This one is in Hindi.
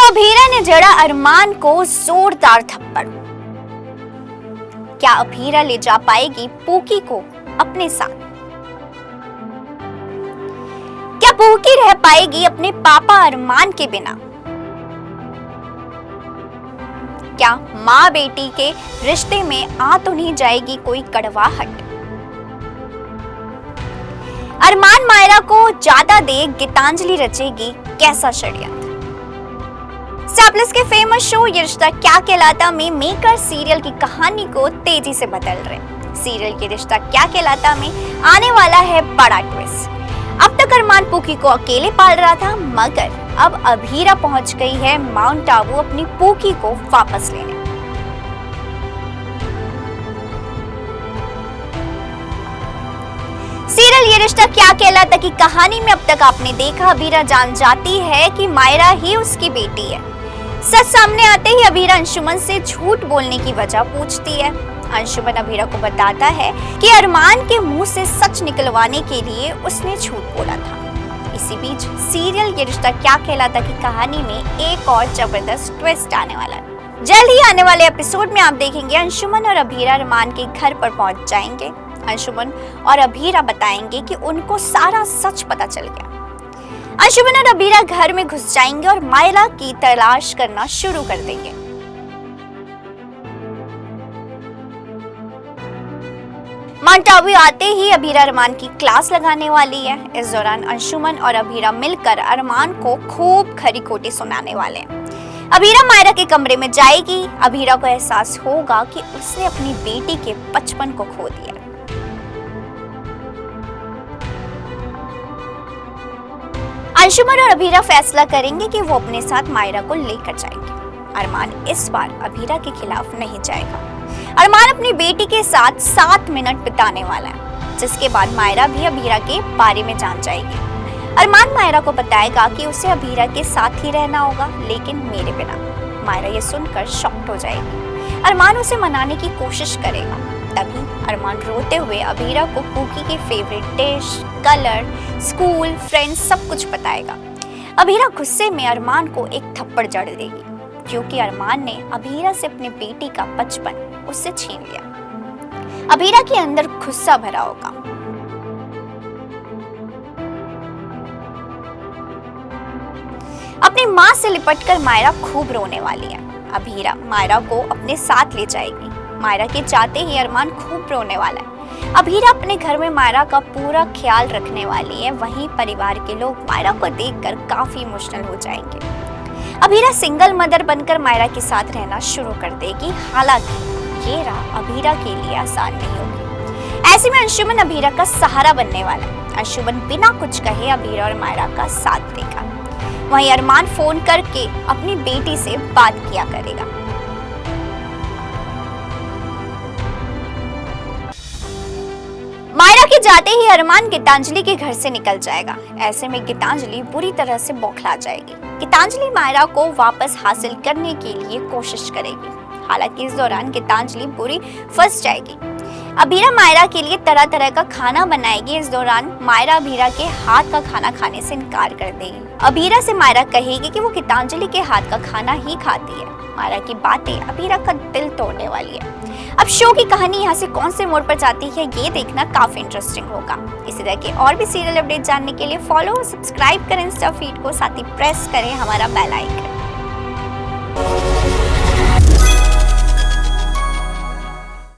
अभीरा ने जड़ा अरमान को जोरदार थप्पड़। क्या अभीरा ले जा पाएगी पूकी को अपने साथ? क्या पूकी रह पाएगी अपने पापा अरमान के बिना? क्या माँ बेटी के रिश्ते में आ तो नहीं जाएगी कोई कड़वाहट? अरमान मायरा को ज्यादा दे गीतांजलि रचेगी कैसा षड्यंत्र? स्टार प्लस के फेमस शो ये रिश्ता क्या कहलाता में मेकर सीरियल की कहानी को तेजी से बदल रहे। सीरियल ये रिश्ता क्या कहलाता में आने वाला है बड़ा ट्विस्ट। अब तक अरमान पूकी को अकेले पाल रहा था, मगर अब अभीरा पहुंच गई है माउंट आबू अपनी पूकी को वापस लेने। सीरियल ये रिश्ता क्या कहलाता की कहानी में अब तक आपने देखा अभीरा जान जाती है कि मायरा ही उसकी बेटी है। सच सामने आते ही अभीरा अंशुमन से झूठ बोलने की वजह पूछती है। अंशुमन अभीरा को बताता है कि अरमान के मुंह से सच निकलवाने के लिए उसने झूठ बोला था। इसी बीच सीरियल ये रिश्ता क्या कहलाता की कहानी में एक और जबरदस्त ट्विस्ट आने वाला है। जल्द ही आने वाले एपिसोड में आप देखेंगे अंशुमन और अभीरा अरमान के घर पर पहुंच जाएंगे। अंशुमन और अभीरा बताएंगे कि उनको सारा सच पता चल गया। अंशुमन और अभीरा घर में घुस जाएंगे और मायरा की तलाश करना शुरू कर देंगे। माउंट आबू आते ही अभीरा अरमान की क्लास लगाने वाली है। इस दौरान अंशुमन और अभीरा मिलकर अरमान को खूब खरी खोटी सुनाने वाले हैं। अभीरा मायरा के कमरे में जाएगी। अभीरा को एहसास होगा कि उसने अपनी बेटी के बचपन को खो दिया। अंशुमन और अभीरा फैसला करेंगे कि वो अपने साथ मायरा को लेकर जाएंगे। अरमान इस बार अभीरा के खिलाफ नहीं जाएगा। अरमान अपनी बेटी के साथ 7 मिनट बिताने वाला है, जिसके बाद मायरा भी अभीरा के बारे में जान जाएगी। अरमान मायरा को बताएगा कि उसे अभीरा के साथ ही रहना होगा, लेकिन मेरे बिना। मायरा ये सुनकर शॉक्ड हो जाएगी। अरमान उसे मनाने की कोशिश करेगा। तभी अरमान रोते हुए अभीरा को पूकी की favourite dish, colour, school, friends सब कुछ बताएगा। अभीरा गुस्से में अरमान को एक थप्पड़ जड़ देगी, क्योंकि अरमान ने अभीरा से अपनी बेटी का बचपन उससे छीन लिया। अभीरा के अंदर गुस्सा भरा होगा। अपनी माँ से लिपटकर मायरा खूब रोने वाली है। अभीरा मायरा को अपने साथ ले जाएगी। मायरा के जाते ही अरमान खूब रोने वाला है। अभीरा अपने घर में मायरा का पूरा ख्याल रखने वाली है। वहीं परिवार के लोग मायरा को देखकर काफी इमोशनल हो जाएंगे। अभीरा सिंगल मदर बनकर मायरा के साथ रहना शुरू कर देगी। हालांकि ये राह अभीरा के लिए आसान नहीं होगी। ऐसे में अंशुमन अभीरा का सहारा बनने वाला है। अंशुमन बिना कुछ कहे अभीरा और मायरा का साथ देगा। वहीं अरमान फोन करके अपनी बेटी से बात किया करेगा। मायरा के जाते ही अरमान गीतांजलि के घर से निकल जाएगा। ऐसे में गीतांजलि बुरी तरह से बौखला जाएगी। गीतांजलि मायरा को वापस हासिल करने के लिए कोशिश करेगी। हालांकि इस दौरान गीतांजलि बुरी फंस जाएगी। अभीरा मायरा के लिए तरह तरह का खाना बनाएगी। इस दौरान मायरा अभीरा के हाथ का खाना खाने से इनकार कर देगी। अभीरा से मायरा कहेगी कि वो गीतांजलि के हाथ का खाना ही खाती है। मायरा की बातें अभीरा का दिल तोड़ने वाली है। अब शो की कहानी यहाँ से कौन से मोड़ पर जाती है ये देखना काफी इंटरेस्टिंग होगा। इसी तरह के और भी सीरियल अपडेट जानने के लिए फॉलो और सब्सक्राइब करें इंस्टा फीड को, साथ ही प्रेस करें हमारा बेल आइकन।